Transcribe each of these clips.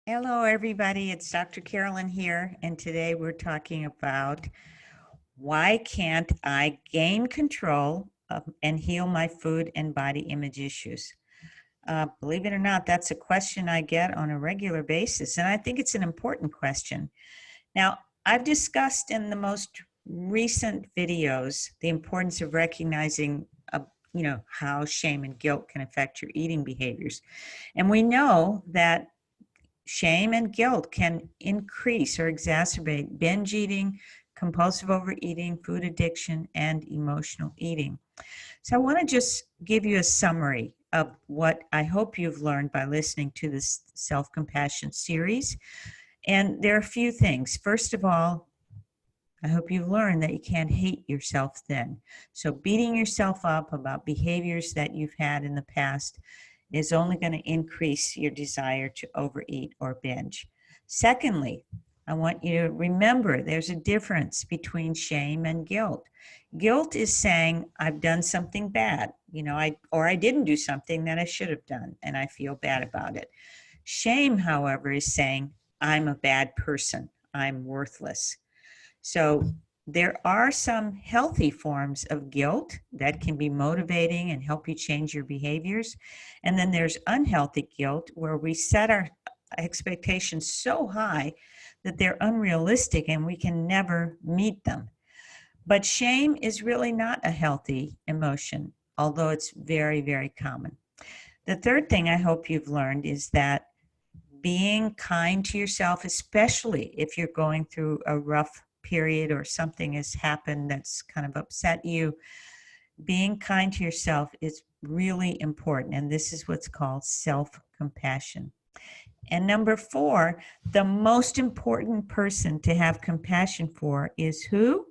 Hello, everybody. It's Dr. Carolyn here, and today we're talking about why can't I gain control of and heal my food and body image issues? Believe it or not, that's a question I get on a regular basis, and I think it's an important question. Now, I've discussed in the most recent videos the importance of recognizing, how shame and guilt can affect your eating behaviors, and we know that shame and guilt can increase or exacerbate binge eating, compulsive overeating, food addiction, and emotional eating. So I want to just give you a summary of what I hope you've learned by listening to this self-compassion series. And there are a few things. First of all, I hope you've learned that you can't hate yourself then. So beating yourself up about behaviors that you've had in the past is only going to increase your desire to overeat or binge. Secondly, I want you to remember there's a difference between shame and guilt. Guilt is saying, I've done something bad, I didn't do something that I should have done, and I feel bad about it. Shame, however, is saying, I'm a bad person, I'm worthless. So there are some healthy forms of guilt that can be motivating and help you change your behaviors. And then there's unhealthy guilt where we set our expectations so high that they're unrealistic and we can never meet them. But shame is really not a healthy emotion, although it's very, very common. The third thing I hope you've learned is that being kind to yourself, especially if you're going through a rough period or something has happened that's kind of upset you, being kind to yourself is really important. And this is what's called self-compassion. And number 4, the most important person to have compassion for is who?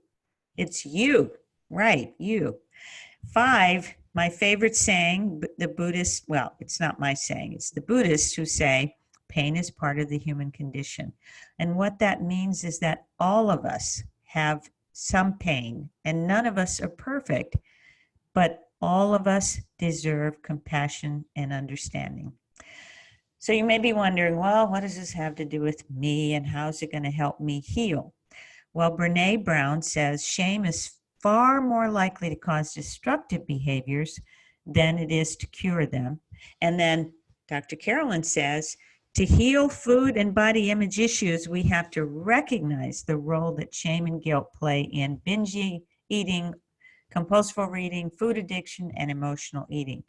It's you, right? You. 5, my favorite saying, the Buddhist, well, it's not my saying, it's the Buddhists who say, pain is part of the human condition. And what that means is that all of us have some pain, and none of us are perfect, but all of us deserve compassion and understanding. So you may be wondering, well, what does this have to do with me, and how's it going to help me heal? Well, Brene Brown says shame is far more likely to cause destructive behaviors than it is to cure them. And then Dr. Carolyn says, to heal food and body image issues, we have to recognize the role that shame and guilt play in binge eating, compulsive overeating, food addiction, and emotional eating.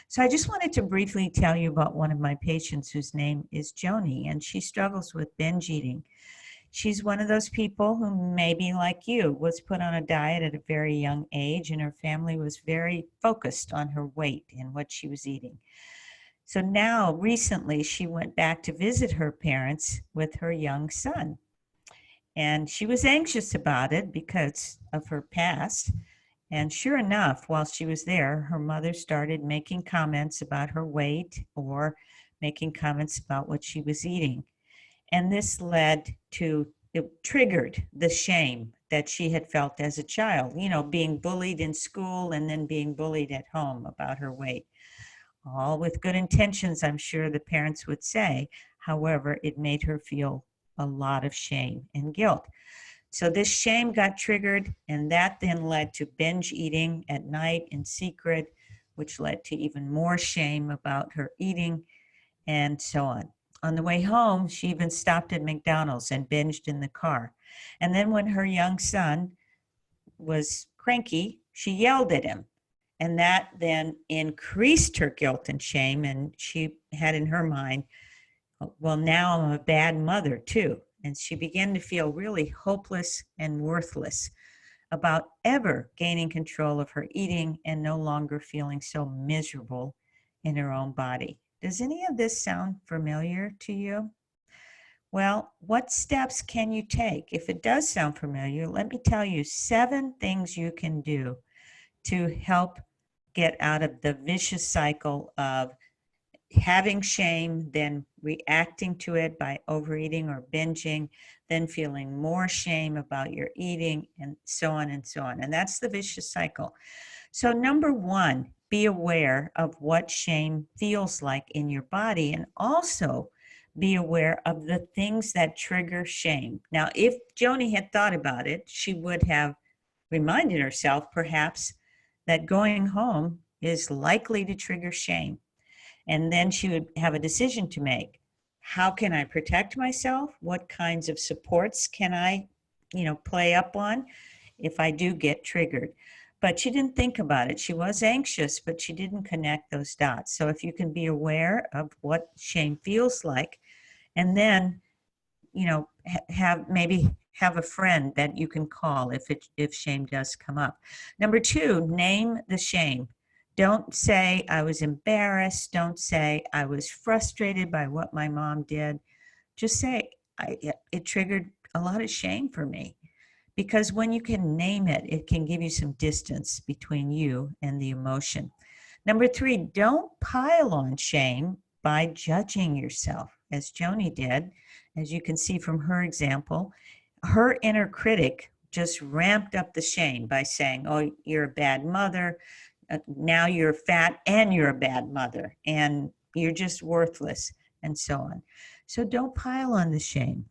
So I just wanted to briefly tell you about one of my patients whose name is Joni, and she struggles with binge eating. She's one of those people who maybe like you was put on a diet at a very young age, and her family was very focused on her weight and what she was eating. So now recently she went back to visit her parents with her young son. And she was anxious about it because of her past. And sure enough, while she was there, her mother started making comments about her weight or making comments about what she was eating. And this led to, it triggered the shame that she had felt as a child, being bullied in school and then being bullied at home about her weight. All with good intentions, I'm sure the parents would say. However, it made her feel a lot of shame and guilt. So this shame got triggered, and that then led to binge eating at night in secret, which led to even more shame about her eating, and so on. On the way home, she even stopped at McDonald's and binged in the car. And then when her young son was cranky, she yelled at him. And that then increased her guilt and shame. And she had in her mind, well, now I'm a bad mother too. And she began to feel really hopeless and worthless about ever gaining control of her eating and no longer feeling so miserable in her own body. Does any of this sound familiar to you? Well, what steps can you take? If it does sound familiar, let me tell you 7 things you can do to help get out of the vicious cycle of having shame, then reacting to it by overeating or binging, then feeling more shame about your eating, and so on and so on. And that's the vicious cycle. So number 1, be aware of what shame feels like in your body, and also be aware of the things that trigger shame. Now, if Joni had thought about it, she would have reminded herself perhaps that going home is likely to trigger shame. And then she would have a decision to make. How can I protect myself? What kinds of supports can I, play up on if I do get triggered? But she didn't think about it. She was anxious, but she didn't connect those dots. So if you can be aware of what shame feels like, and then, have a friend that you can call if shame does come up. Number 2, name the shame. Don't say I was embarrassed. Don't say I was frustrated by what my mom did. Just say it triggered a lot of shame for me. Because when you can name it, it can give you some distance between you and the emotion. Number 3, don't pile on shame by judging yourself, as Joni did. As you can see from her example, her inner critic just ramped up the shame by saying, oh, you're a bad mother. Now you're fat and you're a bad mother and you're just worthless, and so on. So don't pile on the shame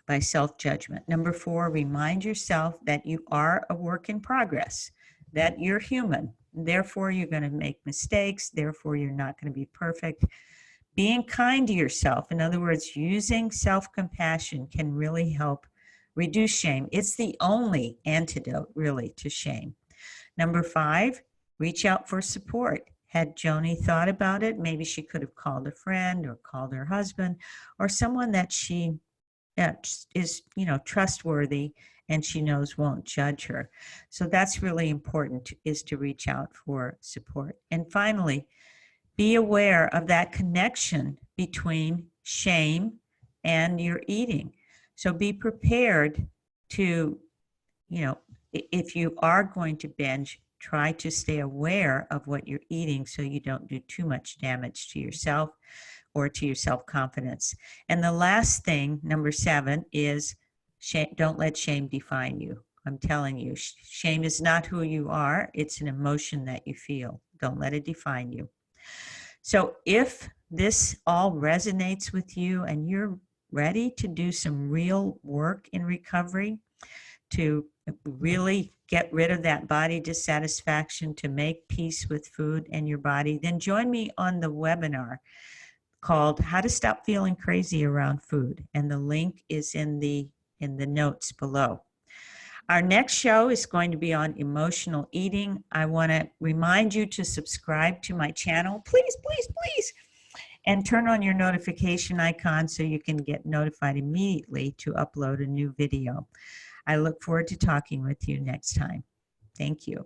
by self-judgment. Number 4, remind yourself that you are a work in progress, that you're human. Therefore, you're going to make mistakes. Therefore, you're not going to be perfect. Being kind to yourself, in other words, using self-compassion, can really help reduce shame. It's the only antidote, really, to shame. Number 5, reach out for support. Had Joni thought about it, maybe she could have called a friend or called her husband or someone that she is, trustworthy and she knows won't judge her. So that's really important, is to reach out for support. And finally, be aware of that connection between shame and your eating. So be prepared to, if you are going to binge, try to stay aware of what you're eating so you don't do too much damage to yourself or to your self-confidence. And the last thing, number 7, is shame. Don't let shame define you. I'm telling you, shame is not who you are. It's an emotion that you feel. Don't let it define you. So if this all resonates with you and you're ready to do some real work in recovery, to really get rid of that body dissatisfaction, to make peace with food and your body, then join me on the webinar called How to Stop Feeling Crazy Around Food. And the link is in the notes below. Our next show is going to be on emotional eating. I want to remind you to subscribe to my channel. Please, please, please. And turn on your notification icon so you can get notified immediately to upload a new video. I look forward to talking with you next time. Thank you.